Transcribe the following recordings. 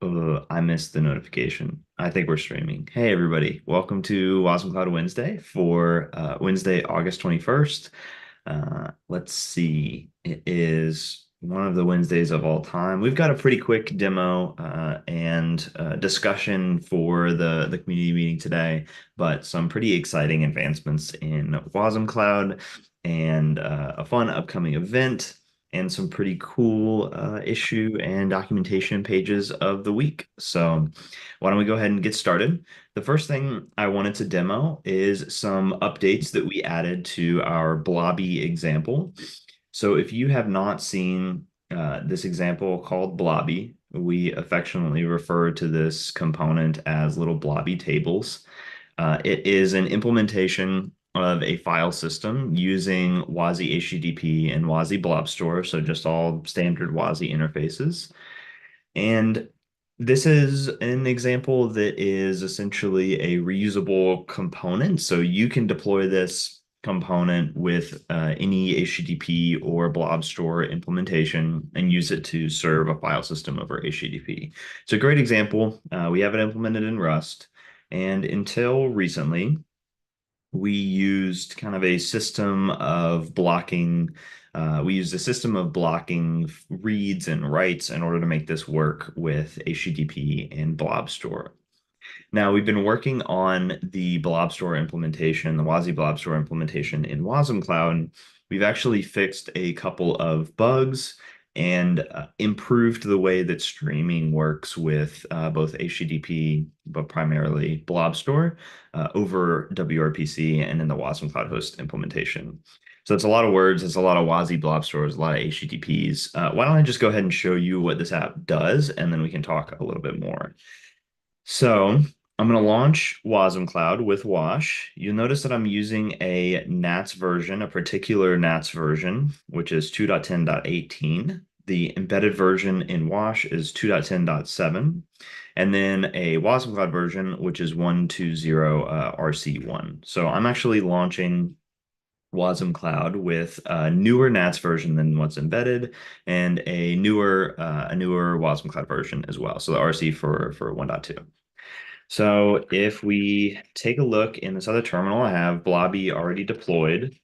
I missed the notification. I think we're streaming. Hey, everybody. Welcome to wasmCloud Wednesday for Wednesday, August 21st. Let's see. It is one of the Wednesdays of all time. We've got a pretty quick demo and discussion for the community meeting today, but some pretty exciting advancements in wasmCloud and a fun upcoming event and some pretty cool issue and documentation pages of the week. So why don't we go ahead and get started? The first thing I wanted to demo is some updates that we added to our blobby example. So if you have not seen this example called blobby, we affectionately refer to this component as little blobby tables. It is an implementation of a file system using WASI HTTP and WASI Blob Store, so just all standard WASI interfaces. And this is an example that is essentially a reusable component. So you can deploy this component with any HTTP or Blob Store implementation and use it to serve a file system over HTTP. It's a great example. We have it implemented in Rust. And until recently, we used kind of a system of blocking. We used a system of blocking reads and writes in order to make this work with HTTP and Blob Store. Now, we've been working on the Blob Store implementation, the WASI Blob Store implementation in wasmCloud. We've actually fixed a couple of bugs and improved the way that streaming works with both HTTP, but primarily Blob Store over WRPC and in the wasmCloud host implementation. So it's a lot of words, it's a lot of WASI Blob Stores, a lot of HTTPs. Why don't I just go ahead and show you what this app does, and then we can talk a little bit more. So I'm going to launch wasmCloud with Wash. You'll notice that I'm using a NATS version, a particular NATS version, which is 2.10.18. The embedded version in Wash is 2.10.7. And then a wasmCloud version, which is 120 RC1. So I'm actually launching wasmCloud with a newer NATS version than what's embedded and a newer wasmCloud version as well. So the RC for 1.2. So if we take a look in this other terminal, I have Blobby already deployed,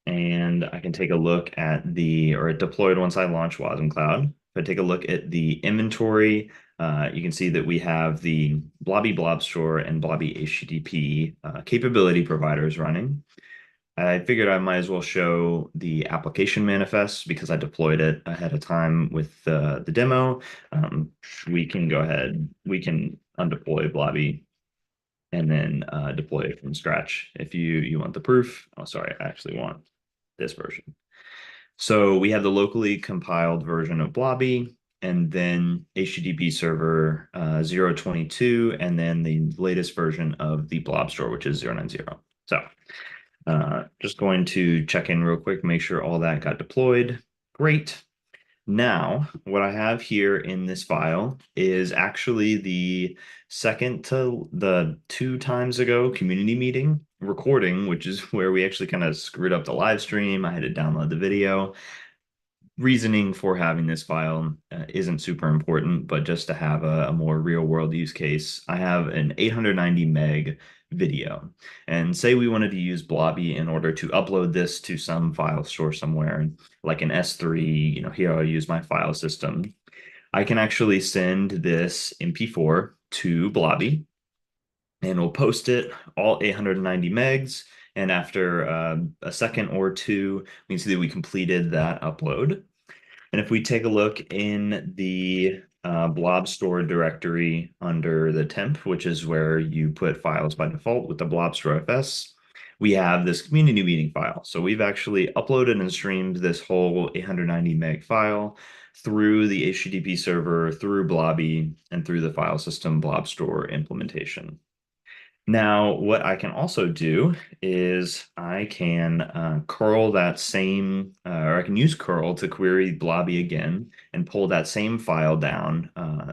and I can take a look at or it deployed once I launch wasmCloud. If I take a look at the inventory, you can see that we have the Blobby Blob Store and Blobby HTTP capability providers running. I figured I might as well show the application manifest because I deployed it ahead of time with the demo. We can go ahead, we can undeploy Blobby and then deploy it from scratch if you want the proof. Oh, sorry, I actually want this version. So we have the locally compiled version of Blobby and then HTTP server 022 and then the latest version of the Blob Store, which is 090. So just going to check in real quick, make sure all that got deployed. Great. Now, what I have here in this file is actually the second to the 2 times ago community meeting recording, which is where we actually kind of screwed up the live stream. I had to download the video. Reasoning for having this file isn't super important, but just to have a more real world use case, I have an 890 meg video. And say we wanted to use Blobby in order to upload this to some file store somewhere, like an S3, here I'll use my file system. I can actually send this MP4 to Blobby and we'll post it all 890 megs. And after a second or two, we can see that we completed that upload. And if we take a look in the blob store directory under the temp, which is where you put files by default with the blob store FS, we have this community meeting file. So we've actually uploaded and streamed this whole 890 meg file through the HTTP server, through Blobby, and through the file system blob store implementation. Now, what I can also do is I can curl that same, or I can use curl to query blobby again and pull that same file down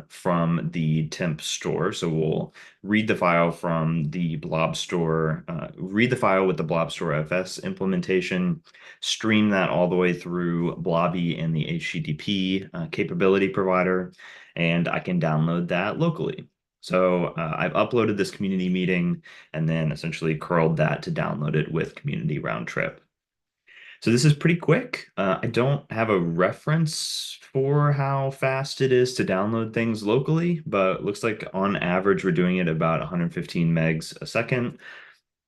from the temp store. So we'll read the file from the blob store, read the file with the blob store FS implementation, stream that all the way through blobby and the HTTP capability provider, and I can download that locally. So I've uploaded this community meeting and then essentially curled that to download it with community round trip. So this is pretty quick. I don't have a reference for how fast it is to download things locally, but it looks like on average we're doing it about 115 megs a second.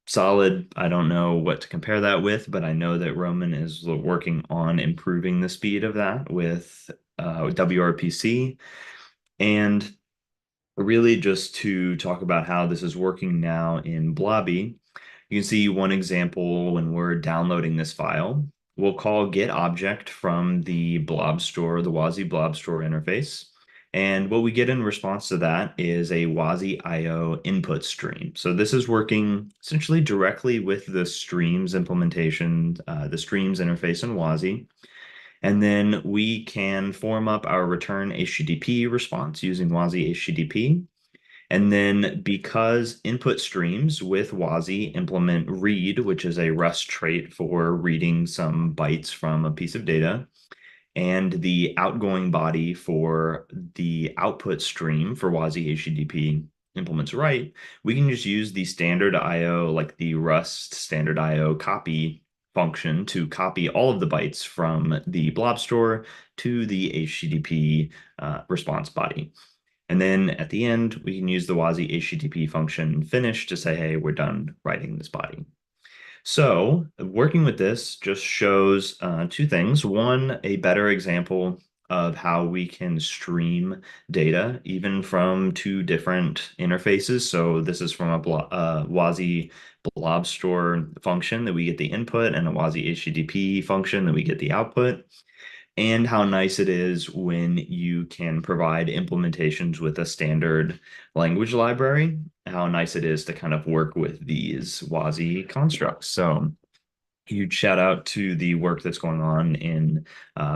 Solid. I don't know what to compare that with, but I know that Roman is working on improving the speed of that with WRPC. And really just to talk about how this is working now in Blobby, you can see one example when we're downloading this file. We'll call get object from the blob store, the WASI blob store interface. And what we get in response to that is a WASI IO input stream. So this is working essentially directly with the streams implementation, the streams interface in WASI. And then we can form up our return HTTP response using WASI HTTP. And then because input streams with WASI implement read, which is a Rust trait for reading some bytes from a piece of data, and the outgoing body for the output stream for WASI HTTP implements write, we can just use the standard IO, like the Rust standard IO copy function to copy all of the bytes from the blob store to the HTTP response body. And then at the end, we can use the WASI HTTP function finish to say, hey, we're done writing this body. So working with this just shows two things. One, a better example of how we can stream data even from two different interfaces. So this is from a WASI blob store function that we get the input and a WASI HTTP function that we get the output, and how nice it is when you can provide implementations with a standard language library, how nice it is to kind of work with these WASI constructs. So huge shout out to the work that's going on in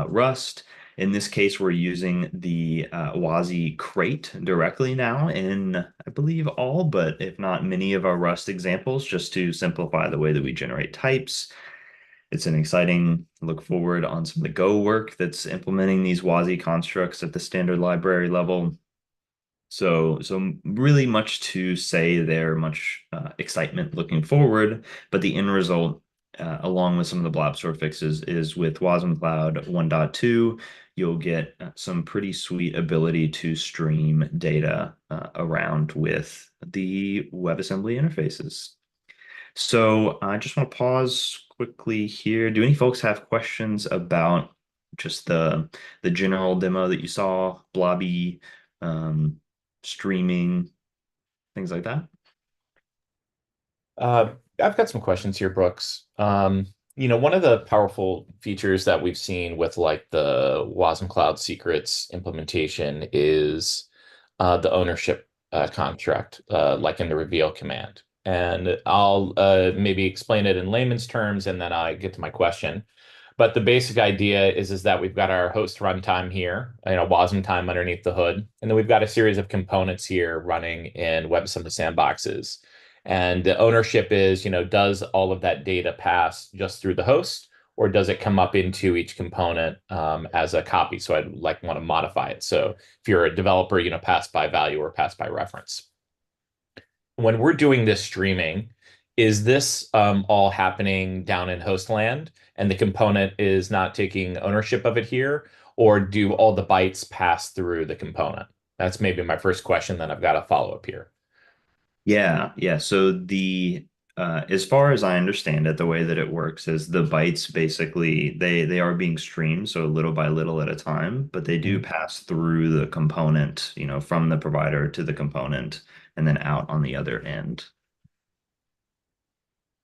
Rust. In this case, we're using the WASI crate directly now in, I believe, all, but if not many of our Rust examples, just to simplify the way that we generate types. It's an exciting look forward on some of the Go work that's implementing these WASI constructs at the standard library level. So really much to say there, much excitement looking forward, but the end result, along with some of the blob store fixes, is with wasmCloud 1.2, you'll get some pretty sweet ability to stream data around with the WebAssembly interfaces. So I just want to pause quickly here. Do any folks have questions about just the general demo that you saw, blobby, um, streaming, things like that? Uh, I've got some questions here, Brooks. One of the powerful features that we've seen with like the wasmCloud secrets implementation is the ownership construct, like in the reveal command. And I'll maybe explain it in layman's terms, and then I get to my question. But the basic idea is that we've got our host runtime here, WASM time underneath the hood, and then we've got a series of components here running in WebAssembly sandboxes. And the ownership is, does all of that data pass just through the host, or does it come up into each component as a copy? So I'd like want to modify it. So if you're a developer, pass by value or pass by reference. When we're doing this streaming, is this all happening down in host land and the component is not taking ownership of it here? Or do all the bytes pass through the component? That's maybe my first question. Then I've got a follow up here. Yeah. So the as far as I understand it, the way that it works is the bytes basically they are being streamed, so little by little at a time, but they do Mhm. pass through the component, from the provider to the component and then out on the other end.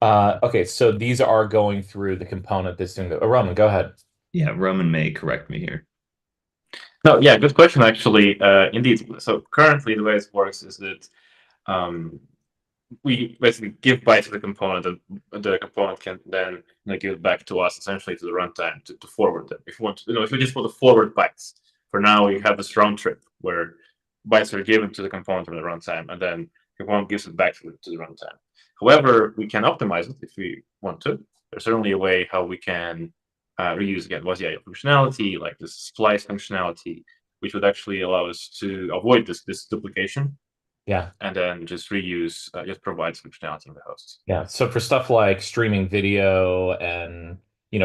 Okay, so these are going through the component that's doing the. Oh, Roman, go ahead. Yeah, Roman may correct me here. No, yeah, good question, actually. Indeed. So currently, the way it works is that um, we basically give bytes to the component, and the component can then give it back to us, essentially to the runtime to forward them. If you want to, if you just want to forward bytes, for now you have this round trip where bytes are given to the component from the runtime, and then the component gives it back to the runtime. However, we can optimize it if we want to. There's certainly a way how we can reuse again WASI functionality, like this splice functionality, which would actually allow us to avoid this duplication. Yeah. And then just reuse, just provides functionality in the host. Yeah. So for stuff like streaming video and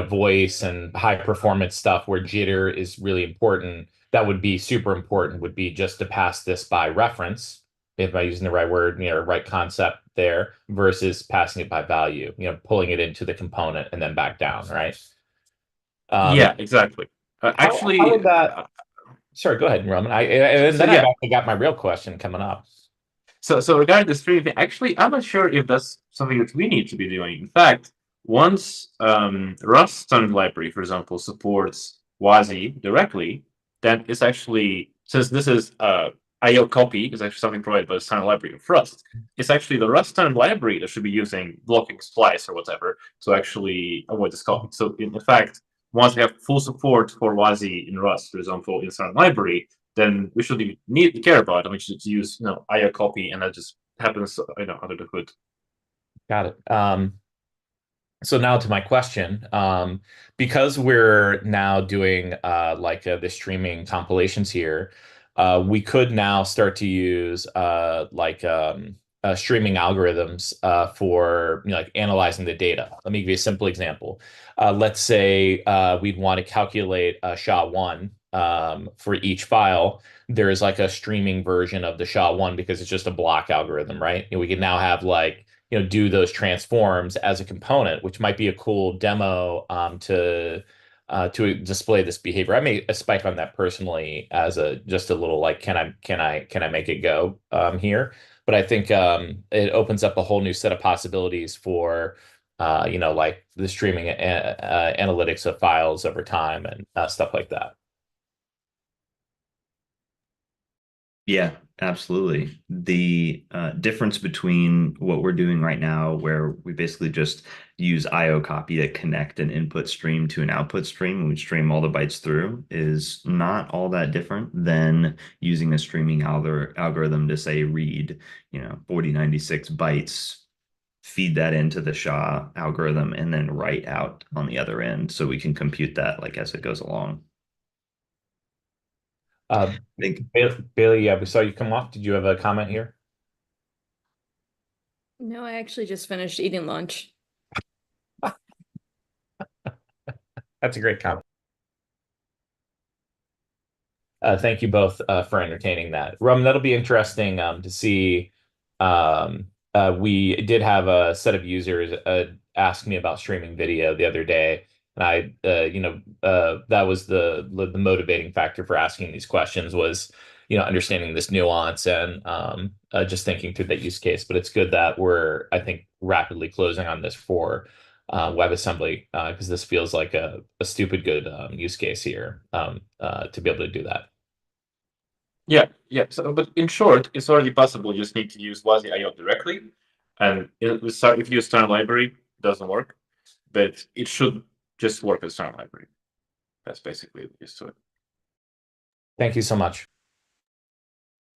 voice and high performance stuff where jitter is really important, that would be super important, would be just to pass this by reference, if I'm using the right word, right concept there, versus passing it by value, pulling it into the component and then back down, right? Yeah, exactly. How would that? Sorry, go ahead, Roman. And then I've actually got my real question coming up. So regarding the streaming thing, actually, I'm not sure if that's something that we need to be doing. In fact, once Rust standard library, for example, supports WASI directly, then it's actually, since this is IO copy is actually something provided by the standard library of Rust, it's actually the Rust standard library that should be using blocking splice or whatever to actually avoid this copy. So in fact, once we have full support for WASI in Rust, for example, in standard library, then we should need to care about it. We should use IO copy, and that just happens under the hood. Got it. So now to my question, because we're now doing the streaming compilations here, we could now start to use streaming algorithms for analyzing the data. Let me give you a simple example. Let's say we'd want to calculate SHA-1 for each file. There is a streaming version of the SHA-1 because it's just a block algorithm, right? We can now have do those transforms as a component, which might be a cool demo to display this behavior. I may spike on that personally as just a little can I make it go here? But I think it opens up a whole new set of possibilities for the streaming analytics of files over time and stuff like that. Yeah, absolutely. The difference between what we're doing right now, where we basically just use IO copy to connect an input stream to an output stream, and we stream all the bytes through, is not all that different than using a streaming algorithm to say read, 4096 bytes, feed that into the SHA algorithm, and then write out on the other end so we can compute that as it goes along. Bailey, yeah, we saw you come off. Did you have a comment here? No, I actually just finished eating lunch. That's a great comment. Thank you both for entertaining that. Rum, that'll be interesting to see. We did have a set of users ask me about streaming video the other day, and that was the motivating factor for asking these questions was understanding this nuance and just thinking through that use case. But it's good that we're, I think, rapidly closing on this for WebAssembly because this feels like a stupid good use case here to be able to do that. Yeah. So, but in short, it's already possible. You just need to use WASI IO directly, and if you use standard library, it doesn't work. But it should just work with standard library. That's basically the gist to it. Thank you so much.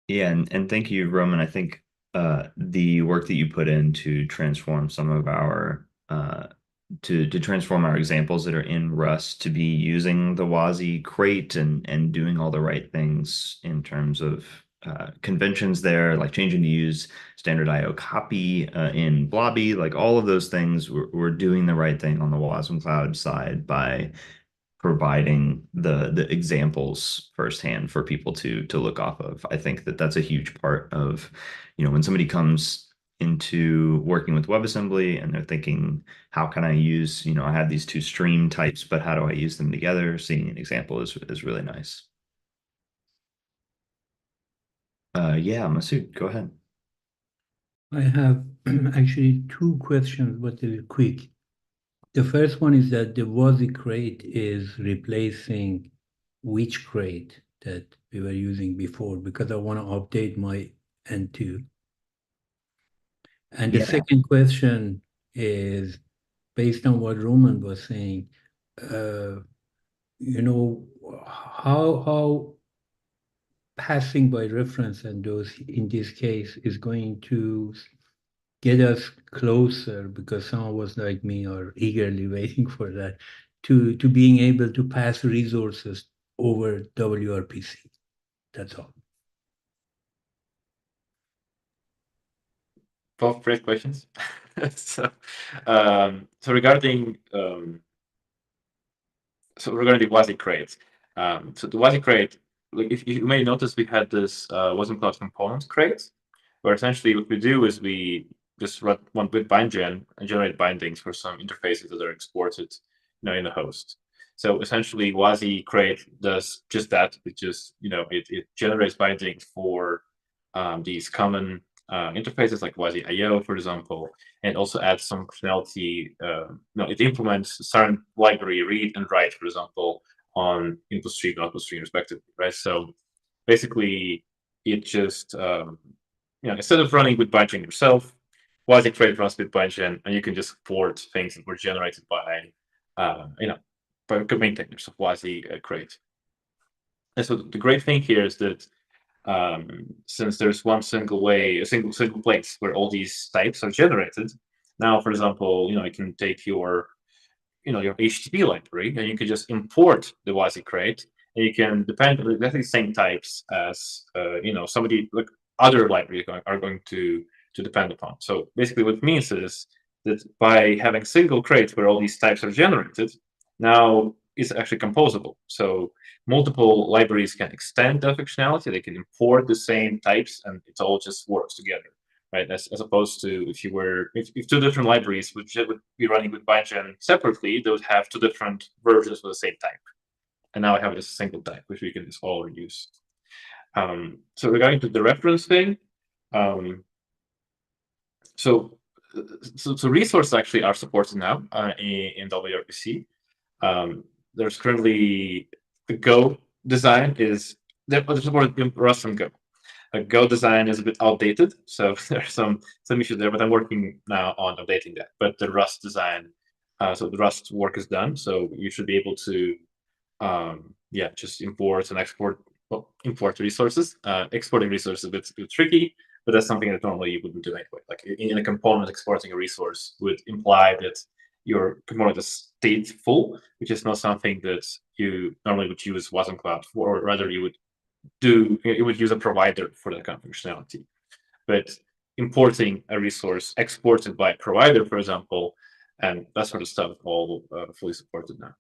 Yeah, and thank you, Roman. I think the work that you put in to transform some of our to transform our examples that are in Rust to be using the WASI crate and doing all the right things in terms of conventions there, like changing to use standard IO copy in Blobby, all of those things, we're doing the right thing on the wasmCloud side by providing the examples firsthand for people to look off of. I think that's a huge part of, when somebody comes into working with WebAssembly and they're thinking, how can I use, I have these two stream types, but how do I use them together? Seeing an example is really nice. Yeah, Masood, go ahead. I have actually two questions, but they're quick. The first one is that the WASI crate is replacing which crate that we were using before, because I want to update my N2. And the Yeah. second question is based on what Roman was saying, how passing by reference and those in this case is going to get us closer, because some of us like me are eagerly waiting for that, to being able to pass resources over WRPC. That's all. Both great questions. So regarding the WASI crate, so the WASI crate, like if you may notice, we had this wasmCloud component crate, where essentially what we do is we just run one bit bindgen and generate bindings for some interfaces that are exported, in the host. So essentially, WASI crate does just that. It just it generates bindings for these common interfaces like WASI IO, for example, and also adds some functionality. It implements certain library read and write, for example, on input stream and output stream respectively, right? So basically, it just instead of running with bindgen yourself, WASI crate runs with bindgen, and you can just port things that were generated by by maintainers of WASI crate. And so the great thing here is that since there's one single way, a single place where all these types are generated. Now, for example, you can take your HTTP library and you can just import the WASI crate, and you can depend on exactly the same types as somebody like other libraries are going to depend upon. So basically, what it means is that by having single crate where all these types are generated, now it's actually composable. So multiple libraries can extend that functionality. They can import the same types, and it all just works together, right? As opposed to if two different libraries would be running with bindgen separately, they would have two different versions of the same type. And now I have just a single type, which we can just all reuse. So regarding to the reference thing, so resources actually are supported now in WRPC. There's currently the Go design is there's supported in Rust and Go. Go design is a bit outdated, so there's some issues there. But I'm working now on updating that. But the Rust design, so the Rust work is done. So you should be able to, just import and export. Well, import resources. Exporting resources is a bit tricky, but that's something that normally you wouldn't do anyway. Like in a component, exporting a resource would imply that your component is stateful, which is not something that you normally would use wasmCloud for, or rather you would use a provider for that kind of functionality. But importing a resource exported by a provider, for example, and that sort of stuff, all fully supported now.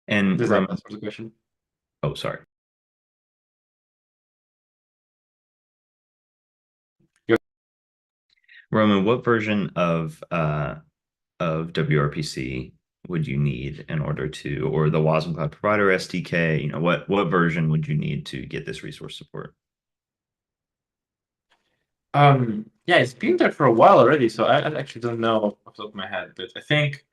And Does that answer the question? Oh, sorry. Roman, what version of WRPC would you need in order to, or the wasmCloud provider SDK? What version would you need to get this resource support? Yeah, it's been there for a while already, so I actually don't know off the top of my head, but I think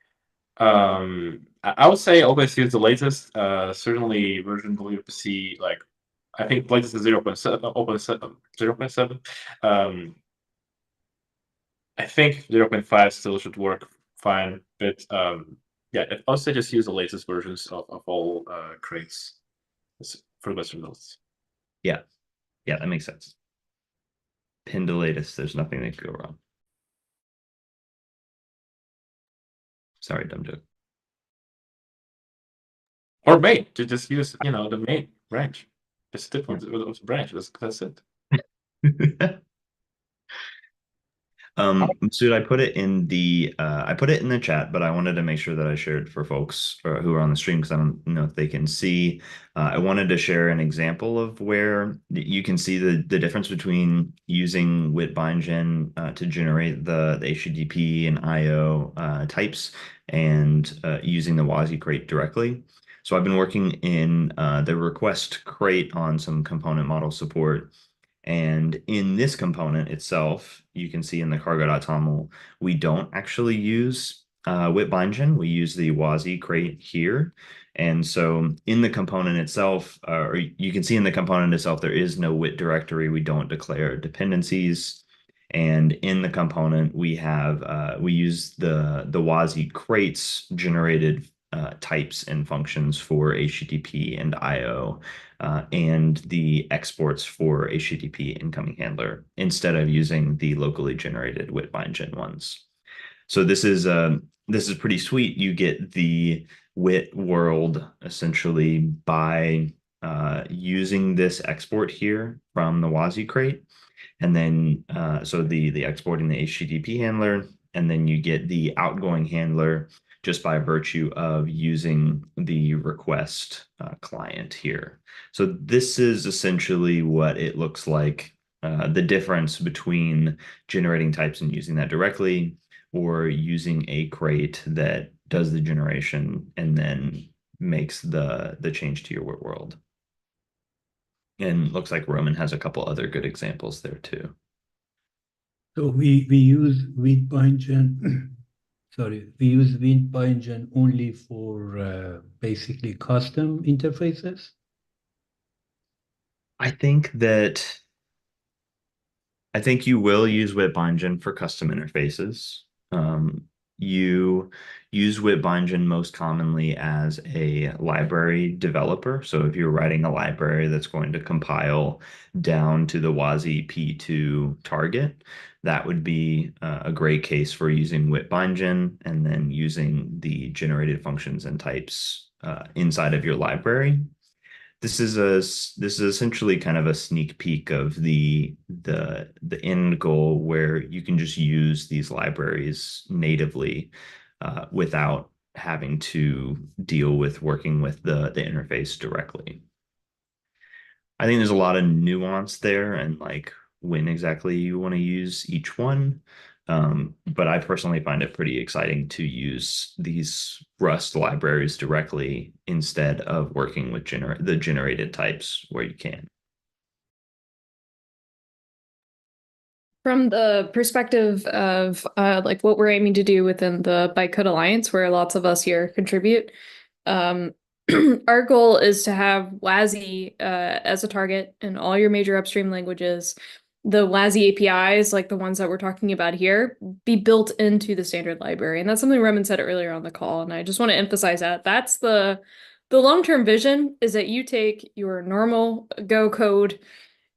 I would say always use the latest. Certainly version WRPC, like I think latest is 0.7. I think 0.5 still should work fine, but yeah, I'd also just use the latest versions of all crates for the best results. Yeah, that makes sense. Pin the latest. There's nothing that could go wrong. Sorry, dumb joke. Or main, to just use the main branch. Just stick with the branch. That's it. Masood, I put it in the chat, but I wanted to make sure that I shared for folks who are on the stream, because I don't know if they can see. I wanted to share an example of where you can see the difference between using with bindgen to generate the HTTP and IO types and using the WASI crate directly. So I've been working in the request crate on some component model support. And in this component itself, you can see in the cargo.toml, we don't actually use WebBindgen, we use the WASI crate here. And so in the component itself, or you can see in the component itself, there is no WIT directory. We don't declare dependencies. And in the component, we have we use the WASI crates generated types and functions for HTTP and IO, and the exports for HTTP incoming handler instead of using the locally generated WIT-bindgen ones. So this is pretty sweet. You get the WIT world essentially by using this export here from the WASI crate, and then so the exporting the HTTP handler, and then you get the outgoing handler just by virtue of using the request client here. So this is essentially what it looks like. The difference between generating types and using that directly, or using a crate that does the generation and then makes the change to your WIT world. And looks like Roman has a couple other good examples there too. So we use WebBindgen, sorry, we use WebBindgen only for basically custom interfaces. I think you will use WebBindgen for custom interfaces. You use WebBindgen most commonly as a library developer. So if you're writing a library that's going to compile down to the WASI P2 target, that would be a great case for using WebBindgen and then using the generated functions and types inside of your library. This is essentially kind of a sneak peek of the end goal, where you can just use these libraries natively without having to deal with working with the interface directly. I think there's a lot of nuance there, and like when exactly you want to use each one. But I personally find it pretty exciting to use these Rust libraries directly instead of working with the generated types where you can. From the perspective of like what we're aiming to do within the Bytecode Alliance, where lots of us here contribute, our goal is to have WASI as a target in all your major upstream languages. The WASI APIs, like the ones that we're talking about here, be built into the standard library. And that's something Roman said earlier on the call, and I just want to emphasize that. That's the long-term vision, is that you take your normal Go code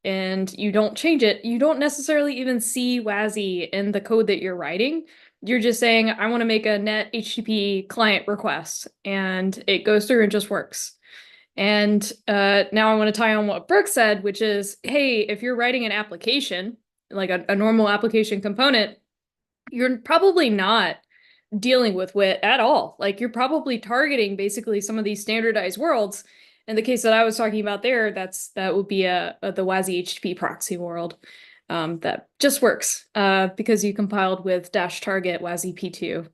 and you don't change it. You don't necessarily even see WASI in the code that you're writing. You're just saying, I want to make a net HTTP client request, and it goes through and just works. And now I want to tie on what Brooke said, which is, hey, if you're writing an application, like a normal application component, you're probably not dealing with WIT at all. Like you're probably targeting basically some of these standardized worlds. In the case that I was talking about there, that would be the WASI HTTP proxy world that just works because you compiled with -target WASI P2.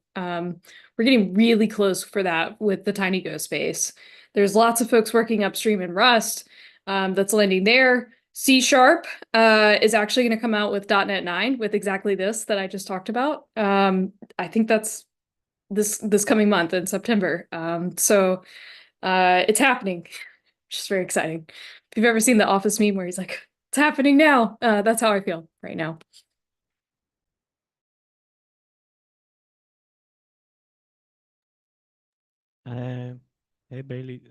We're getting really close for that with the TinyGo space. There's lots of folks working upstream in Rust that's landing there. C# is actually going to come out with .NET 9 with exactly this that I just talked about. I think that's this coming month in September. So it's happening, which is very exciting. If you've ever seen the Office meme where he's like, "It's happening now," that's how I feel right now. Hey Bailey,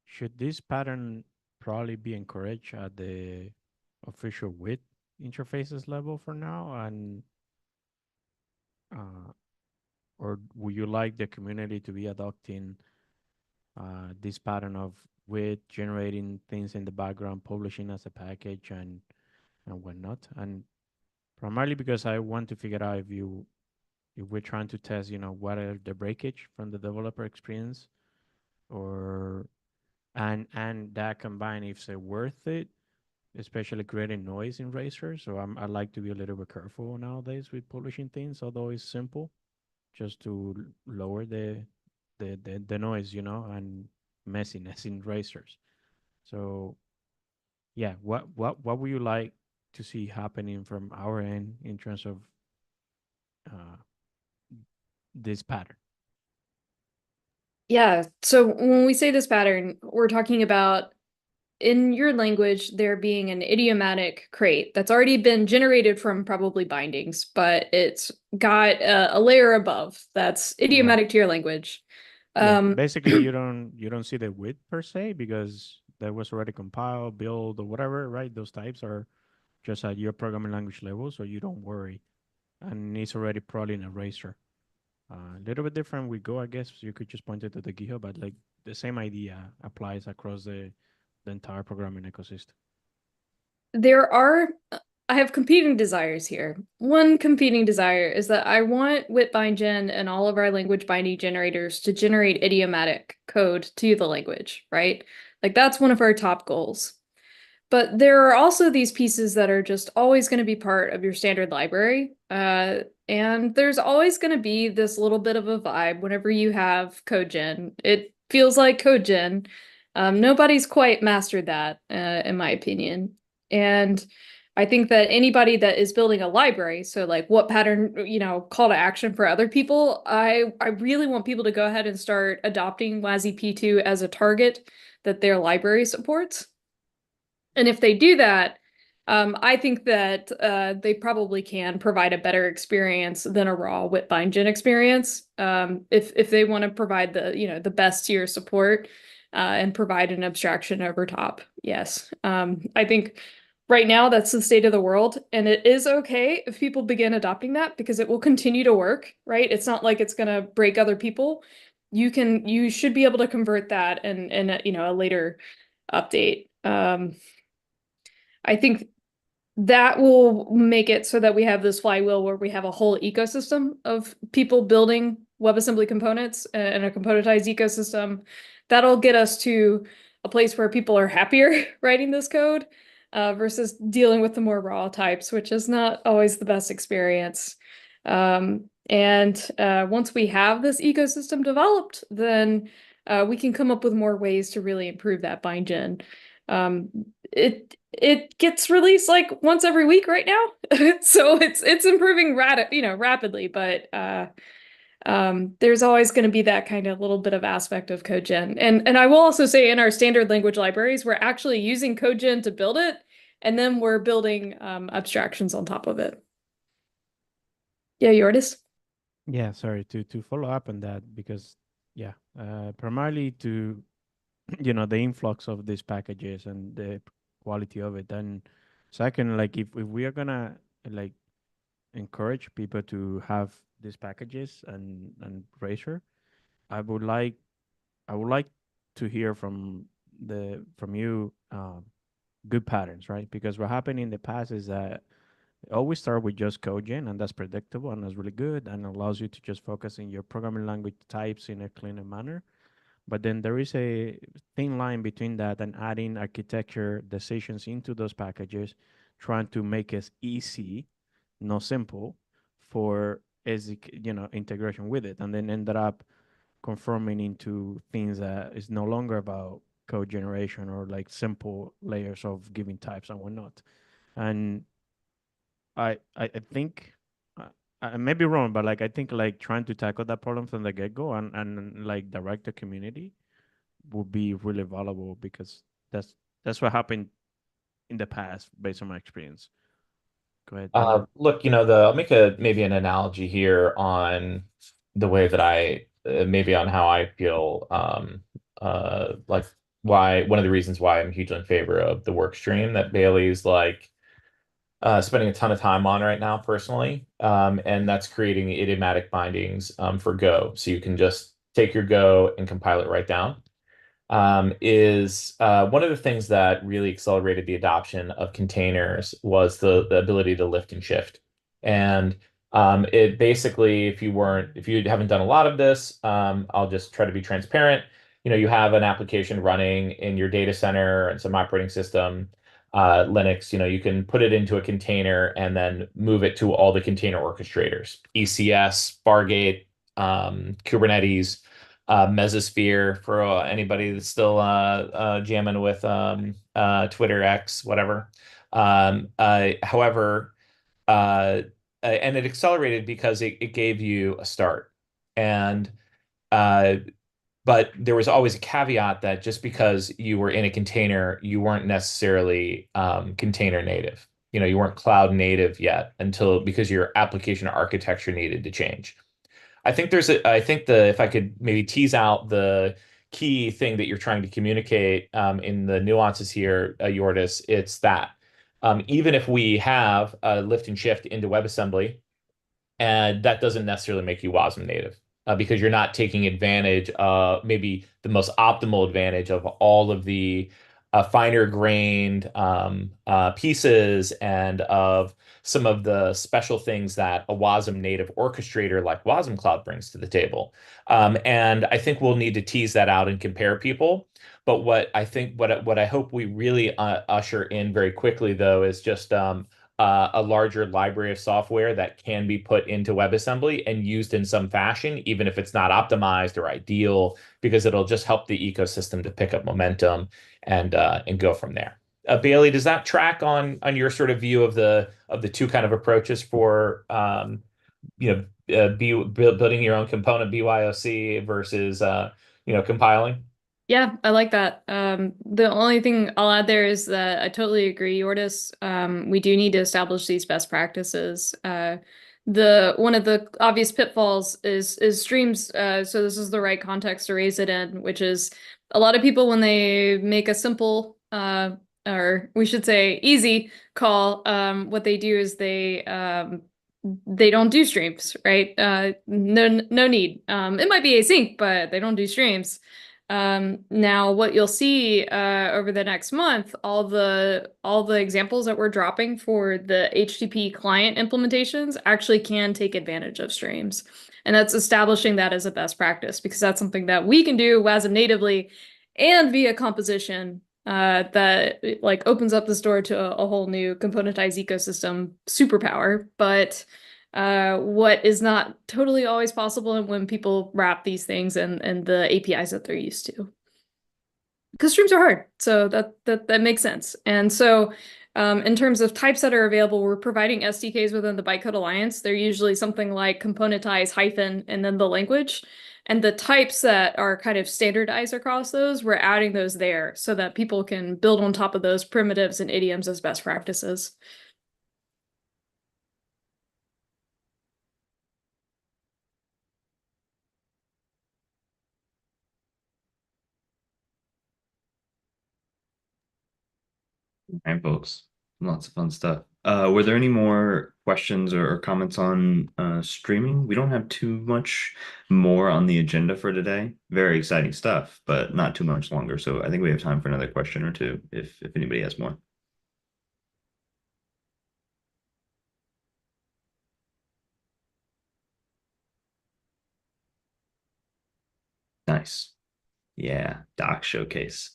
should this pattern probably be encouraged at the official WIT interfaces level for now, and or would you like the community to be adopting this pattern of WIT generating things in the background, publishing as a package, and whatnot? And primarily because I want to figure out if we're trying to test, what are the breakage from the developer experience, or and that combined, if it's worth it, especially creating noise in Racer. So I like to be a little bit careful nowadays with publishing things, although it's simple, just to lower the noise, and messiness in Racers. So yeah, what would you like to see happening from our end in terms of uh, this pattern? Yeah. So when we say this pattern, we're talking about in your language there being an idiomatic crate that's already been generated from probably bindings, but it's got a layer above that's idiomatic to your language. Yeah, basically you don't see the width per se because that was already compiled, build, or whatever, right? Those types are just at your programming language level, so you don't worry. And it's already probably an eraser. A little bit different with Go, I guess. You could just point it to the GitHub, but like the same idea applies across the entire programming ecosystem. There are, I have competing desires here. One competing desire is that I want WitBindGen and all of our language binding generators to generate idiomatic code to the language, right? Like that's one of our top goals. But there are also these pieces that are just always going to be part of your standard library. And there's always going to be this little bit of a vibe whenever you have CodeGen. It feels like CodeGen. Nobody's quite mastered that, in my opinion. And I think that anybody that is building a library, so like what pattern, call to action for other people, I really want people to go ahead and start adopting WASI-P2 as a target that their library supports. And if they do that, I think that they probably can provide a better experience than a raw WitBindGen experience. If they want to provide the best tier support and provide an abstraction over top, yes. I think right now that's the state of the world, and it is okay if people begin adopting that because it will continue to work, right? It's not like it's going to break other people. You should be able to convert that in a later update. I think that will make it so that we have this flywheel where we have a whole ecosystem of people building WebAssembly components and a componentized ecosystem. That'll get us to a place where people are happier writing this code versus dealing with the more raw types, which is not always the best experience. And once we have this ecosystem developed, then we can come up with more ways to really improve that bind gen. It gets released like once every week right now, so it's improving rapidly. But there's always going to be that kind of little bit of aspect of CodeGen, and I will also say in our standard language libraries, we're actually using CodeGen to build it, and then we're building abstractions on top of it. Yeah, Yordis? Yeah, sorry to follow up on that because primarily to the influx of these packages and the quality of it, and second, like if we are gonna like encourage people to have these packages and Razor, I would like I would like to hear from you good patterns, right? Because what happened in the past is that always start with just CodeGen, and that's predictable and that's really good and allows you to just focus in your programming language types in a cleaner manner. But then there is a thin line between that and adding architecture decisions into those packages, trying to make it easy, not simple, for integration with it, and then ended up conforming into things that is no longer about code generation or like simple layers of giving types and whatnot. And I think I may be wrong, but like I think like trying to tackle that problem from the get go and like direct the community would be really valuable because that's what happened in the past based on my experience. Go ahead. Look, I'll make maybe an analogy here on the way that maybe on how I feel, like one of the reasons why I'm hugely in favor of the work stream that Bailey's like spending a ton of time on right now personally. And that's creating idiomatic bindings for Go. So you can just take your Go and compile it right down. Is one of the things that really accelerated the adoption of containers was the ability to lift and shift. And it basically, if you haven't done a lot of this, I'll just try to be transparent. You have an application running in your data center and some operating system, Linux, you can put it into a container and then move it to all the container orchestrators, ECS, Fargate, Kubernetes, Mesosphere for anybody that's still jamming with Twitter X, whatever. However, and it accelerated because it gave you a start. And uh, but there was always a caveat that just because you were in a container, you weren't necessarily container native. You weren't cloud native yet until because your application architecture needed to change. I think if I could maybe tease out the key thing that you're trying to communicate in the nuances here, Yordis, it's that even if we have a lift and shift into WebAssembly, and that doesn't necessarily make you WASM native because you're not taking advantage maybe the most optimal advantage of all of the finer grained pieces and of some of the special things that a WASM native orchestrator like wasmCloud brings to the table. And I think we'll need to tease that out and compare people. But what I hope we really usher in very quickly, though, is just a larger library of software that can be put into WebAssembly and used in some fashion, even if it's not optimized or ideal, because it'll just help the ecosystem to pick up momentum and go from there. Bailey, does that track on your sort of view of the two kind of approaches for building your own component BYOC versus compiling? Yeah, I like that. The only thing I'll add there is that I totally agree, Ordis. We do need to establish these best practices. The one of the obvious pitfalls is streams. So this is the right context to raise it in, which is a lot of people when they make a simple, or we should say easy call, what they do is they don't do streams, right? No need. It might be async, but they don't do streams. Now what you'll see over the next month, all the examples that we're dropping for the HTTP client implementations actually can take advantage of streams. And that's establishing that as a best practice because that's something that we can do WASM natively and via composition that like opens up this door to a whole new componentized ecosystem superpower. But what is not totally always possible and when people wrap these things and the APIs that they're used to. Because streams are hard, so that makes sense. And so in terms of types that are available, we're providing SDKs within the Bytecode Alliance. They're usually something like componentize hyphen and then the language. And the types that are kind of standardized across those, we're adding those there so that people can build on top of those primitives and idioms as best practices. All right, folks. Lots of fun stuff. Were there any more questions or comments on streaming? We don't have too much more on the agenda for today. Very exciting stuff, but not too much longer. So I think we have time for another question or two if anybody has more. Nice. Yeah, doc showcase.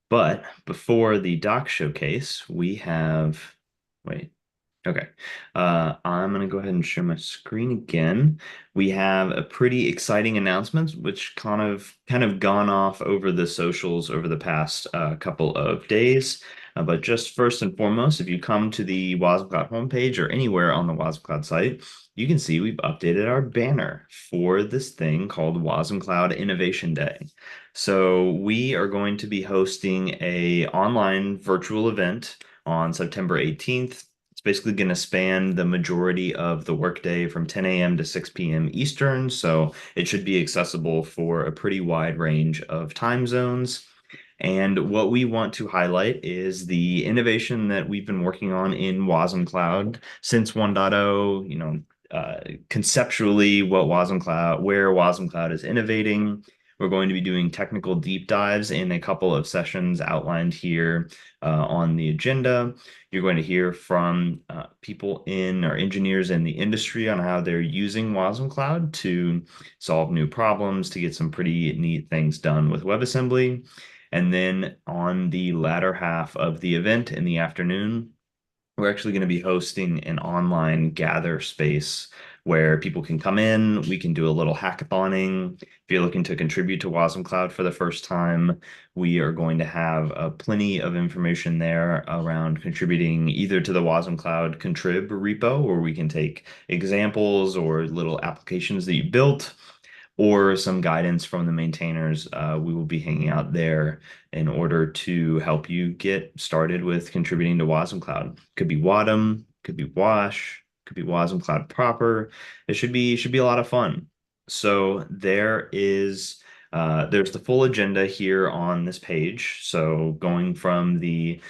But before the doc showcase, we have, wait, okay. I'm gonna go ahead and share my screen again. We have a pretty exciting announcement, which kind of gone off over the socials over the past couple of days. But just first and foremost, if you come to the wasmCloud homepage or anywhere on the wasmCloud site, you can see we've updated our banner for this thing called wasmCloud Innovation Day. So we are going to be hosting a online virtual event on September 18th. It's basically going to span the majority of the workday from 10 a.m. to 6 p.m. Eastern. So it should be accessible for a pretty wide range of time zones. And what we want to highlight is the innovation that we've been working on in wasmCloud since 1.0, conceptually where wasmCloud is innovating. We're going to be doing technical deep dives in a couple of sessions outlined here on the agenda. You're going to hear from people or engineers in the industry on how they're using wasmCloud to solve new problems, to get some pretty neat things done with WebAssembly. And then on the latter half of the event in the afternoon, we're actually going to be hosting an online gather space where people can come in. We can do a little hackathoning. If you're looking to contribute to wasmCloud for the first time, we are going to have plenty of information there around contributing either to the wasmCloud contrib repo, where we can take examples or little applications that you built, or some guidance from the maintainers. We will be hanging out there in order to help you get started with contributing to wasmCloud. Could be Wadum, could be Wash, could be wasmCloud proper. It should be a lot of fun. So there's the full agenda here on this page. So we're going to be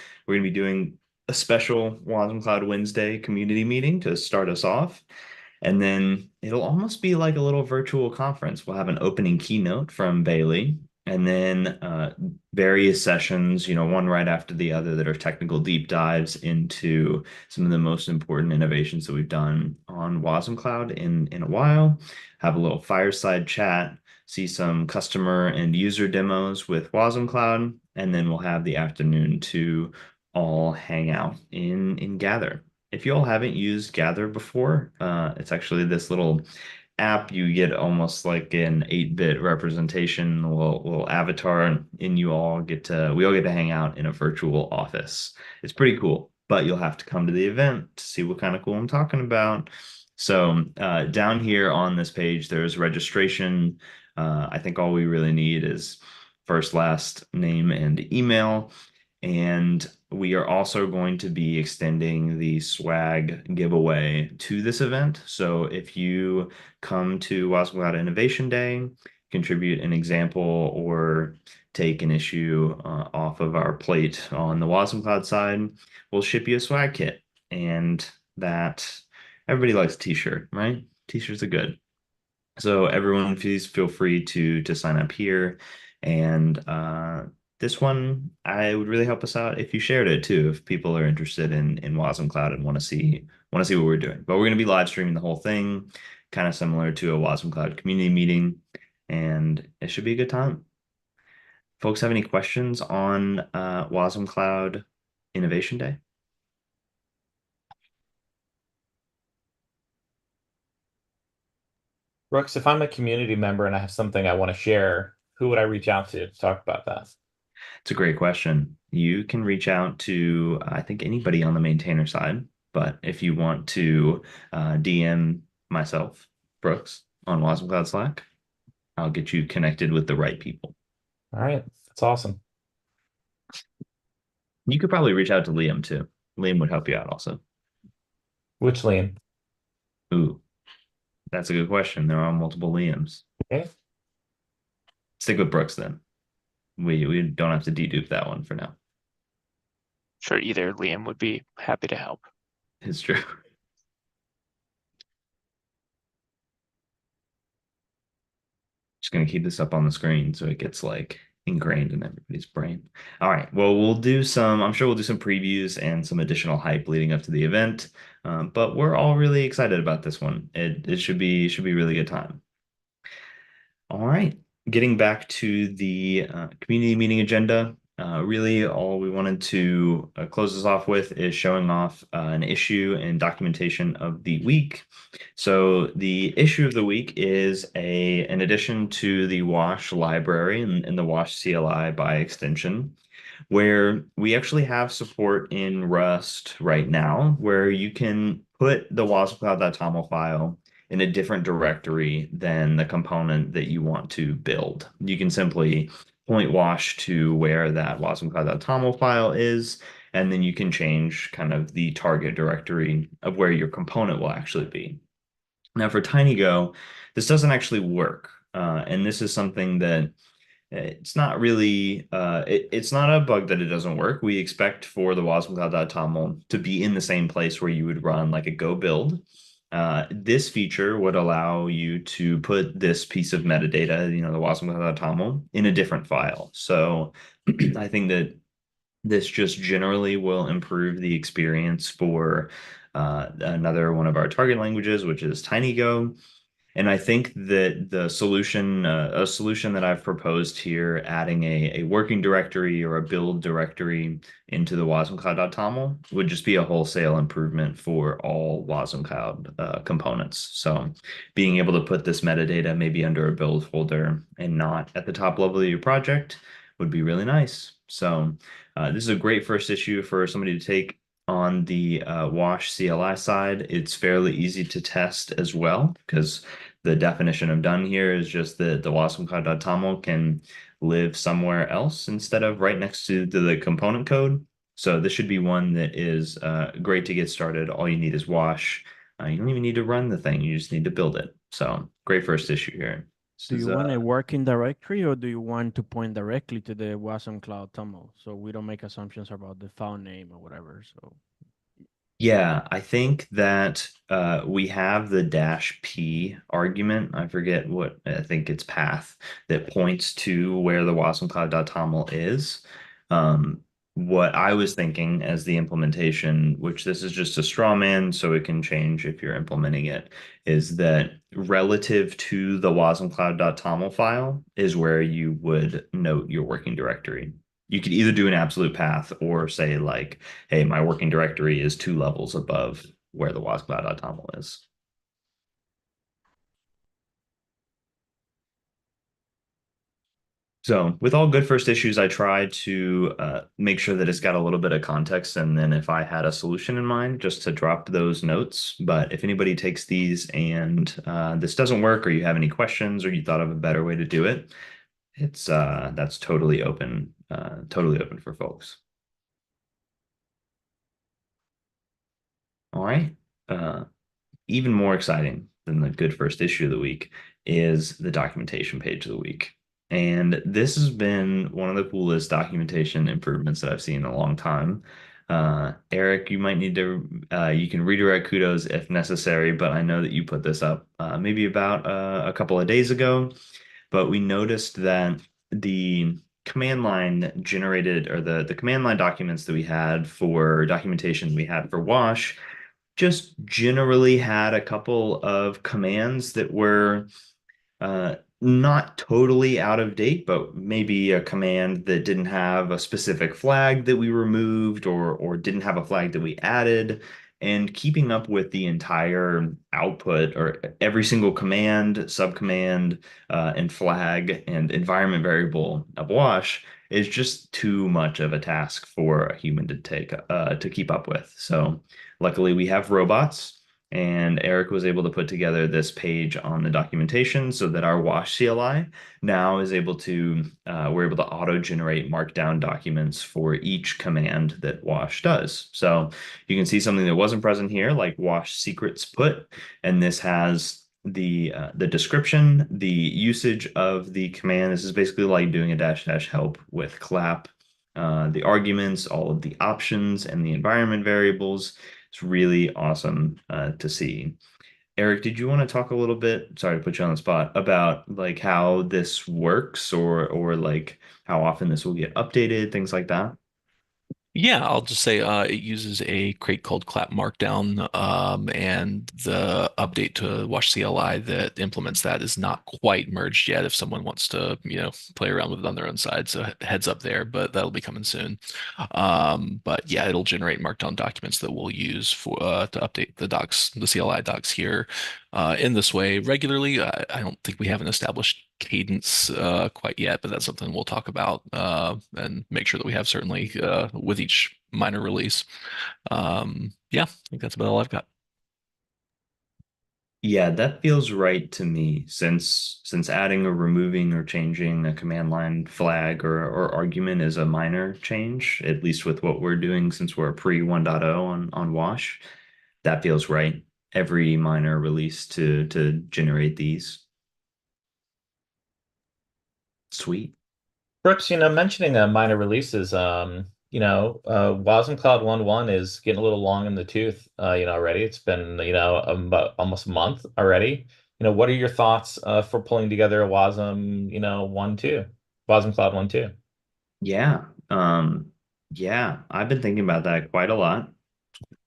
doing a special wasmCloud Wednesday community meeting to start us off. And then it'll almost be like a little virtual conference. We'll have an opening keynote from Bailey, and then various sessions, one right after the other, that are technical deep dives into some of the most important innovations that we've done on wasmCloud in a while. Have a little fireside chat, see some customer and user demos with wasmCloud, and then we'll have the afternoon to all hang out in Gather. If you all haven't used Gather before, it's actually this little app. You get almost like an 8-bit representation, a little avatar, and we all get to hang out in a virtual office. It's pretty cool, but you'll have to come to the event to see what kind of cool I'm talking about. So down here on this page, there's registration. I think all we really need is first, last name, and email. And we are also going to be extending the swag giveaway to this event. So if you come to wasmCloud Innovation Day, contribute an example, or take an issue off of our plate on the wasmCloud side, we'll ship you a swag kit. And that everybody likes a t-shirt, right? T-shirts are good. So everyone, please feel free to sign up here. And this one, I would really help us out if you shared it too, if people are interested in wasmCloud and want to see what we're doing. But we're going to be live streaming the whole thing, kind of similar to a wasmCloud community meeting, and it should be a good time. Folks have any questions on wasmCloud Innovation Day? Brooks, if I'm a community member and I have something I want to share, who would I reach out to talk about that? It's a great question. You can reach out to, I think, anybody on the maintainer side, but if you want to DM myself, Brooks, on wasmCloud Slack, I'll get you connected with the right people. All right, that's awesome. You could probably reach out to Liam too. Liam would help you out also. Which Liam? Ooh, that's a good question. There are multiple Liams. Okay. Stick with Brooks then. We don't have to dedupe that one for now. Sure, either Liam would be happy to help. It's true. Just gonna keep this up on the screen so it gets like ingrained in everybody's brain. All right. Well, I'm sure we'll do some previews and some additional hype leading up to the event. But we're all really excited about this one. It should be a really good time. All right. Getting back to the community meeting agenda, really all we wanted to close this off with is showing off an issue and documentation of the week. So the issue of the week is an addition to the Wash library and the Wash CLI by extension, where we actually have support in Rust right now, where you can put the wasmCloud.toml file in a different directory than the component that you want to build. You can simply point wash to where that wasmCloud.toml file is, and then you can change kind of the target directory of where your component will actually be. Now for TinyGo, this doesn't actually work. And this is something that it's not really, it's not a bug that it doesn't work. We expect for the wasmCloud.toml to be in the same place where you would run like a Go build. This feature would allow you to put this piece of metadata, the wasmCloud.toml, in a different file. So I think that this just generally will improve the experience for another one of our target languages, which is TinyGo. And I think that the solution, a solution that I've proposed here, adding a working directory or a build directory into the wasmCloud.toml would just be a wholesale improvement for all wasmCloud components. So being able to put this metadata maybe under a build folder and not at the top level of your project would be really nice. So this is a great first issue for somebody to take on the Wash CLI side. It's fairly easy to test as well because the definition of done here is just that the wasmCloud.toml can live somewhere else instead of right next to the component code. So this should be one that is great to get started. All you need is Wash. You don't even need to run the thing. You just need to build it. So great first issue here. Do you want a working directory or do you want to point directly to the wasmCloud toml so we don't make assumptions about the file name or whatever? So Yeah, I think that we have the -p argument. I forget what, I think it's path that points to where the wasmCloud.toml is. What I was thinking as the implementation, which this is just a straw man, so it can change if you're implementing it, is that relative to the wasmCloud.toml file is where you would note your working directory. You could either do an absolute path or say like, hey, my working directory is 2 levels above where the wasmCloud.toml is. So with all good first issues, I try to make sure that it's got a little bit of context. And then if I had a solution in mind, just to drop those notes. But if anybody takes these and this doesn't work, or you have any questions, or you thought of a better way to do it, it's that's totally open for folks. All right. Even more exciting than the good first issue of the week is the documentation page of the week. And this has been one of the coolest documentation improvements that I've seen in a long time. Eric, you might need to, you can redirect kudos if necessary, but I know that you put this up maybe about a couple of days ago. But we noticed that the command line generated, or the command line documents that we had for documentation we had for Wash just generally had a couple of commands that were not totally out of date, but maybe a command that didn't have a specific flag that we removed or didn't have a flag that we added. And keeping up with the entire output or every single command, subcommand, and flag and environment variable of Wash is just too much of a task for a human to take to keep up with. So luckily we have robots, and Eric was able to put together this page on the documentation so that our Wash CLI now is able to, we're able to auto-generate markdown documents for each command that Wash does. So you can see something that wasn't present here, like Wash secrets put, and this has the description, the usage of the command. This is basically like doing a -- help with clap, the arguments, all of the options, and the environment variables. It's really awesome to see. Eric, did you want to talk a little bit, sorry to put you on the spot, about like how this works or like how often this will get updated, things like that? Yeah, I'll just say it uses a crate called clap markdown, and the update to Wash CLI that implements that is not quite merged yet if someone wants to, play around with it on their own side. So heads up there, but that'll be coming soon. But yeah, it'll generate markdown documents that we'll use for to update the docs, the CLI docs here in this way regularly. I don't think we have an established cadence quite yet, but that's something we'll talk about and make sure that we have certainly with each minor release. Yeah, I think that's about all I've got. Yeah, that feels right to me since adding or removing or changing a command line flag or argument is a minor change, at least with what we're doing since we're pre 1.0 on Wash. That feels right. Every minor release to generate these. Sweet. Brooks, mentioning minor releases, wasmCloud 1.1 is getting a little long in the tooth, already. It's been, about almost a month already. What are your thoughts for pulling together a Wasm, 1.2, wasmCloud 1.2? Yeah. Yeah, I've been thinking about that quite a lot.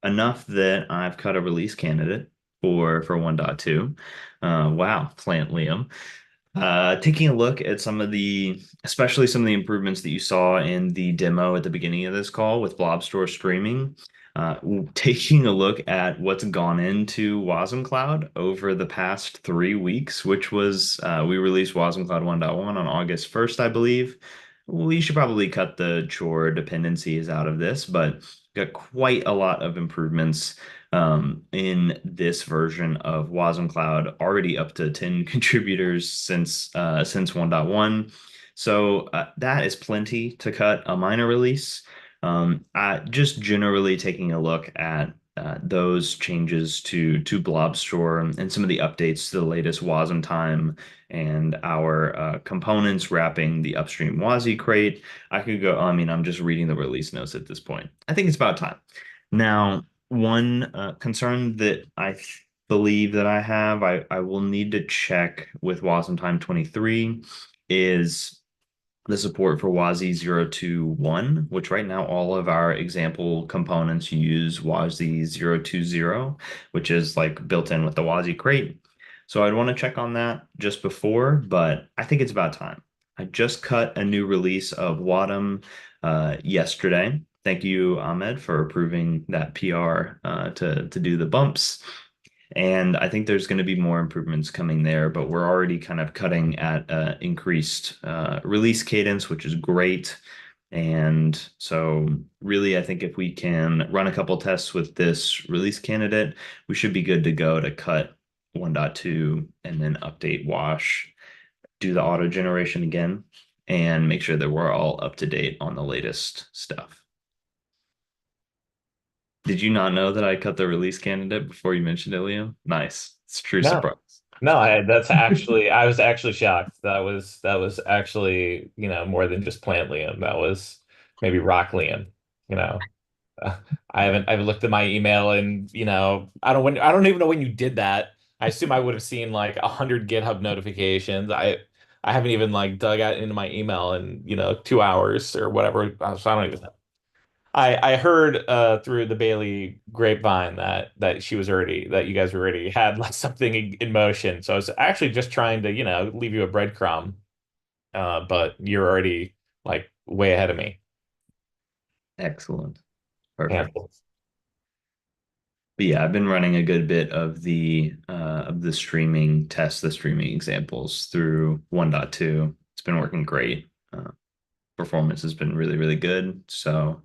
Enough that I've cut a release candidate. for 1.2. Wow, Plant Liam. Taking a look at especially some of the improvements that you saw in the demo at the beginning of this call with Blob Store streaming, taking a look at what's gone into wasmCloud over the past 3 weeks, which was we released wasmCloud 1.1 on August 1st, I believe. We should probably cut the chore dependencies out of this, but got quite a lot of improvements in this version of wasmCloud, already up to 10 contributors since 1.1. So that is plenty to cut a minor release. Just generally taking a look at those changes to Blob Store and some of the updates to the latest WASM time and our components wrapping the upstream WASI crate. I could go, I mean, I'm just reading the release notes at this point. I think it's about time. Now, one concern that believe that I have, I will need to check with WASM Time 23 is the support for WASI 021, which right now all of our example components use WASI 020, which is like built in with the WASI crate. So I'd want to check on that just before, but I think it's about time. I just cut a new release of Wadum yesterday. Thank you, Ahmed, for approving that PR to do the bumps. And I think there's going to be more improvements coming there, but we're already kind of cutting at increased release cadence, which is great. And so really, I think if we can run a couple tests with this release candidate, we should be good to go to cut 1.2 and then update wash, do the auto generation again, and make sure that we're all up to date on the latest stuff. Did you not know that I cut the release candidate before you mentioned it, Liam? Nice. It's a true No. surprise. No, I was actually shocked. That was actually, more than just Plant Liam. That was maybe Rock Liam, you know. I haven't looked at my email and, I don't even know when you did that. I assume I would have seen like 100 GitHub notifications. I haven't even like dug out into my email in, 2 hours or whatever. So I don't even know. I heard through the Bailey grapevine that you guys already had like something in motion. So I was actually just trying to, leave you a breadcrumb. But you're already like way ahead of me. Excellent. Perfect. Yeah. But yeah, I've been running a good bit of the streaming tests, the streaming examples through 1.2. It's been working great. Performance has been really, really good. So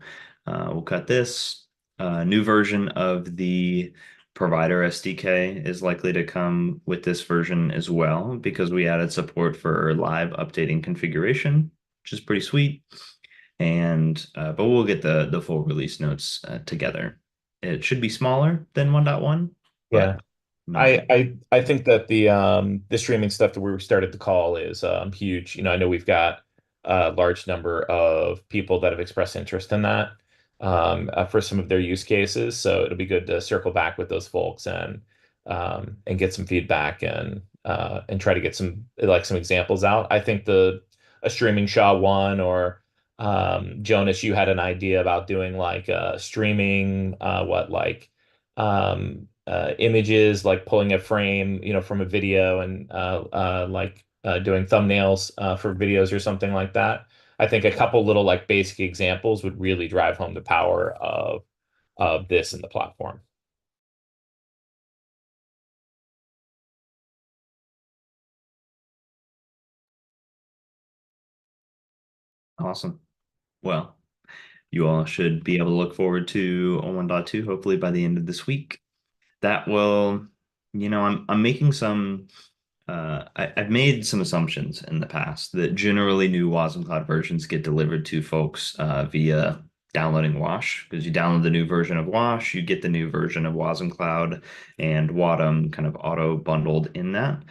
we'll cut this. New version of the provider SDK is likely to come with this version as well because we added support for live updating configuration, which is pretty sweet. And but we'll get the full release notes together. It should be smaller than 1.1, Yeah. but I think that the streaming stuff that we started to call is huge. I know we've got a large number of people that have expressed interest in that for some of their use cases. So it'll be good to circle back with those folks and get some feedback and try to get some examples out. I think a streaming SHA-1 or Jonas, you had an idea about doing like streaming images, like pulling a frame, from a video and doing thumbnails for videos or something like that. I think a couple little like basic examples would really drive home the power of this in the platform. awesome. Well, you all should be able to look forward to 1.2 hopefully by the end of this week. That will, I'm making some I've made some assumptions in the past that generally new Wasm Cloud versions get delivered to folks via downloading Wash, because you download the new version of Wash, you get the new version of Wasm Cloud and Wadum kind of auto bundled in that.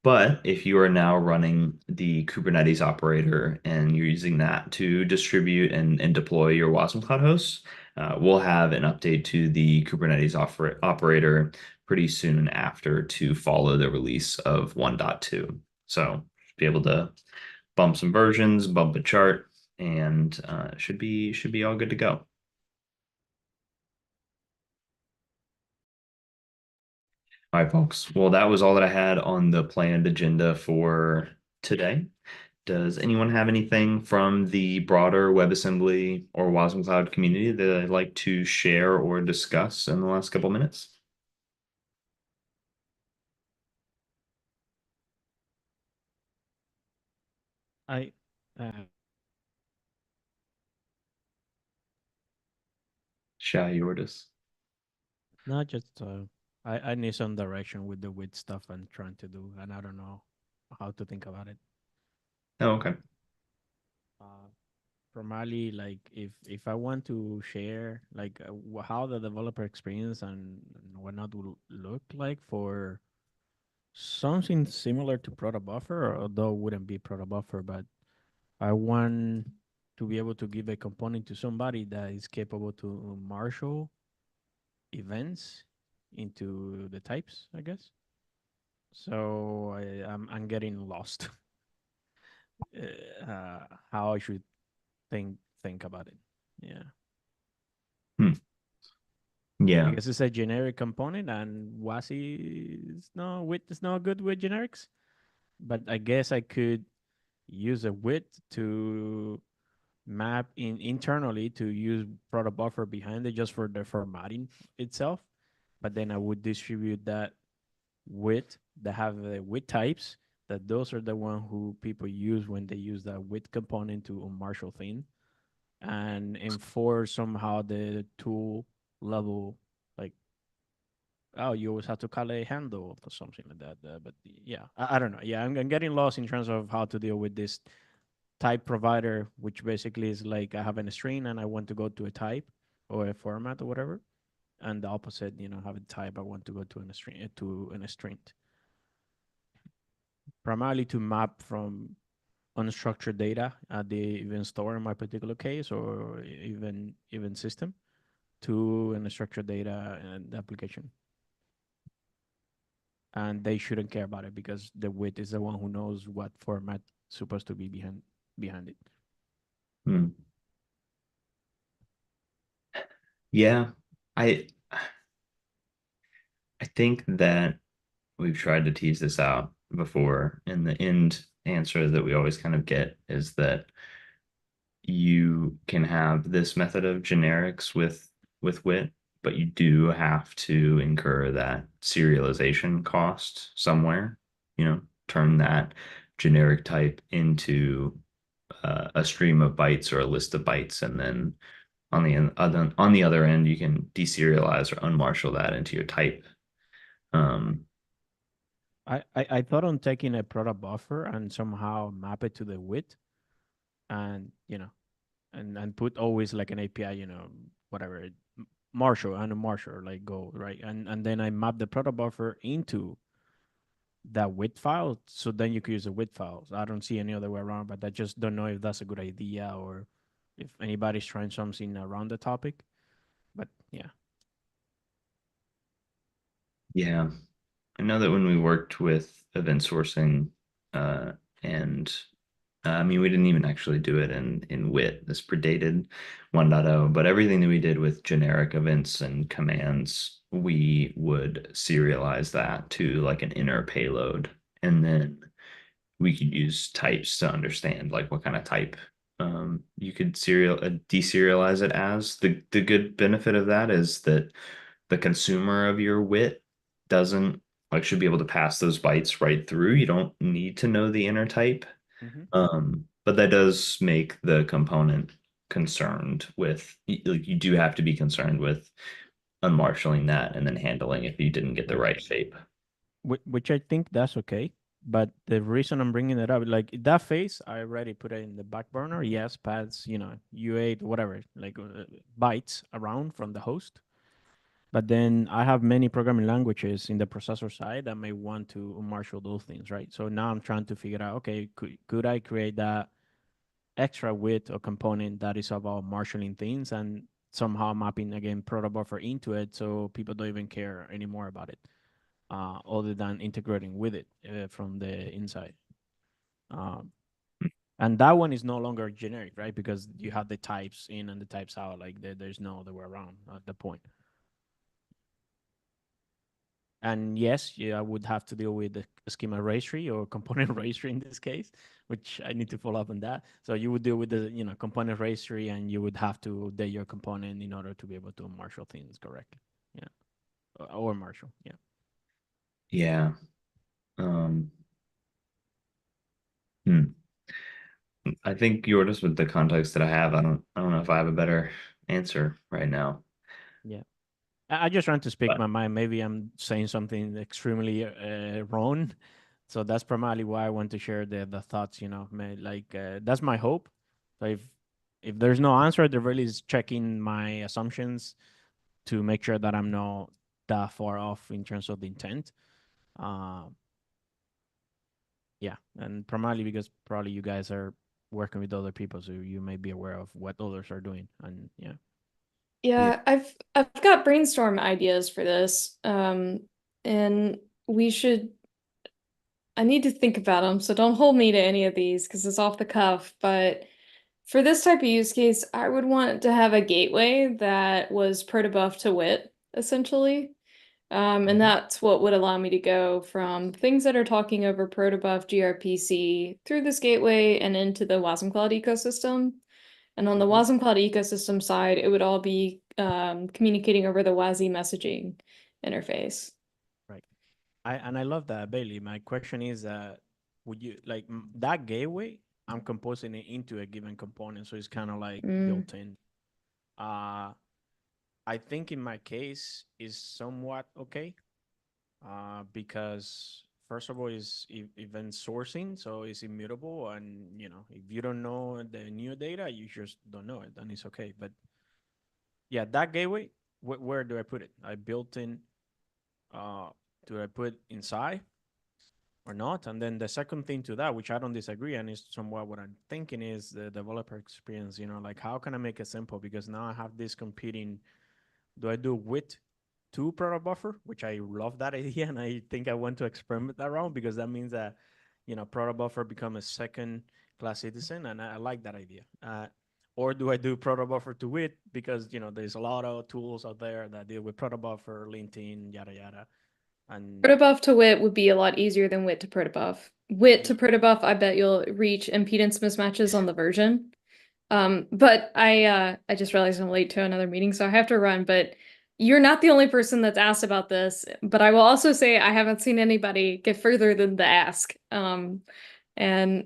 But if you are now running the Kubernetes operator and you're using that to distribute and deploy your Wasm Cloud hosts, we'll have an update to the Kubernetes operator pretty soon after to follow the release of 1.2. So be able to bump some versions, bump a chart, and should be all good to go. All right, folks. Well, that was all that I had on the planned agenda for today. Does anyone have anything from the broader WebAssembly or wasmCloud community that I'd like to share or discuss in the last couple minutes? I Shy Yortis. not just I need some direction with the width stuff I'm trying to do, and I don't know how to think about it. Oh, okay. Primarily, like if I want to share like how the developer experience and whatnot will look like for something similar to Proto Buffer, although it wouldn't be Proto Buffer, but I want to be able to give a component to somebody that is capable to marshal events into the types, I guess. So I'm getting lost. How I should think about it. Yeah. Hmm. Yeah. Because it's a generic component and WASI is not good with generics. But I guess I could use a width to map in internally to use proto buffer behind it just for the formatting itself. But then I would distribute that width that have the width types that those are the one who people use when they use that width component to unmarshal thing and enforce somehow the tool level like oh you always have to call a handle or something like that but yeah I don't know yeah I'm getting lost in terms of how to deal with this type provider which basically is like I have a string and I want to go to a type or a format or whatever and the opposite have a type I want to go to a string primarily to map from unstructured data at the event store in my particular case or even system to an structured data and application. And they shouldn't care about it because the width is the one who knows what format is supposed to be behind it. Hmm. Yeah. I I think that we've tried to tease this out before, and the end answer that we always kind of get is that you can have this method of generics with wit, but you do have to incur that serialization cost somewhere, turn that generic type into a stream of bytes or a list of bytes, and then on the other end, you can deserialize or unmarshal that into your type. Um, I thought on taking a product buffer and somehow map it to the width and and put always like an API, whatever Marshall and a Marshall like go right and then I map the product buffer into that width file so then you could use the width files. I don't see any other way around, but I just don't know if that's a good idea or if anybody's trying something around the topic. But yeah. yeah, I know that when we worked with event sourcing, and I mean, we didn't even actually do it in WIT. This predated 1.0, but everything that we did with generic events and commands, we would serialize that to like an inner payload, and then we could use types to understand like what kind of type you could deserialize it as. The good benefit of that is that the consumer of your WIT doesn't like should be able to pass those bytes right through. You don't need to know the inner type. But that does make the component concerned with like you do have to be concerned with unmarshaling that and then handling if you didn't get the right shape. Which I think that's okay. But the reason I'm bringing it up, like that phase, I already put it in the back burner. Yes, paths, U8, whatever, like bytes around from the host. But then I have many programming languages in the processor side that may want to marshal those things, right? So now I'm trying to figure out, okay, could I create that extra width or component that is about marshaling things and somehow mapping again protobuffer into it so people don't even care anymore about it, other than integrating with it from the inside. And that one is no longer generic, right? Because you have the types in and the types out. Like there's no other way around at the point. And yes, yeah, I would have to deal with the schema registry or component registry in this case, which I need to follow up on that. So you would deal with the component registry, and you would have to update your component in order to be able to marshal things correctly. Yeah, or marshal. Yeah. Yeah. Hmm. I think you're just with the context that I have. I don't know if I have a better answer right now. Yeah. I just trying to speak But my mind. Maybe I'm saying something extremely wrong. So that's primarily why I want to share the thoughts, that's my hope. So if there's no answer, the really is checking my assumptions to make sure that I'm not that far off in terms of the intent. Uh, yeah, and primarily because probably you guys are working with other people, so you may be aware of what others are doing, and yeah. Yeah, I've got brainstorm ideas for this. And we should I need to think about them, so don't hold me to any of these because it's off the cuff, but for this type of use case, I would want to have a gateway that was protobuf to WIT, essentially. And that's what would allow me to go from things that are talking over protobuf gRPC through this gateway and into the wasmCloud ecosystem. And on the wasmCloud ecosystem side, it would all be communicating over the WASI messaging interface. Right. I love that, Bailey. My question is, would you like that gateway? I'm composing it into a given component, so it's kind of like built in. I think in my case is somewhat okay, because first of all is event sourcing, so it's immutable, and if you don't know the new data, you just don't know it, and it's okay. But yeah, that gateway, where do I put it? I built in. Do I put inside or not? And then the second thing to that, which I don't disagree, and is somewhat what I'm thinking, is the developer experience. Like how can I make it simple? Because now I have this competing. Do I do with two product buffer, which I love that idea, and I think I want to experiment around because that means that product buffer become a second class citizen, and I like that idea. Or do I do product buffer to WIT because there's a lot of tools out there that deal with product buffer, linting, yada yada. And Protobuf to WIT would be a lot easier than WIT to protobuf. WIT to protobuf, I bet you'll reach impedance mismatches on the version. But I just realized I'm late to another meeting, so I have to run. But you're not the only person that's asked about this. But I will also say I haven't seen anybody get further than the ask. And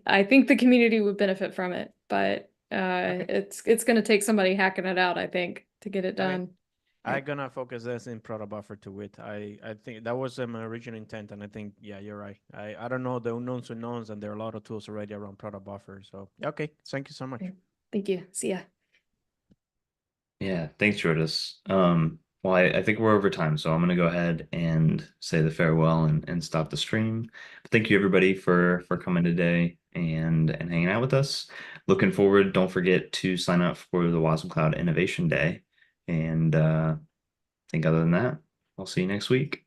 I think the community would benefit from it. But it's going to take somebody hacking it out, I think, to get it done. I'm gonna focus this in product buffer to WIT. I think that was my original intent, and I think you're right. I don't know the unknowns, and there are a lot of tools already around product buffer. So okay, thank you so much. Thank you. See ya. yeah, thanks, Jordas. Well, I think we're over time, so I'm going to go ahead and say the farewell and stop the stream. But thank you, everybody, for coming today and hanging out with us. Looking forward. Don't forget to sign up for the wasmCloud Innovation Day. And I think other than that, I'll see you next week.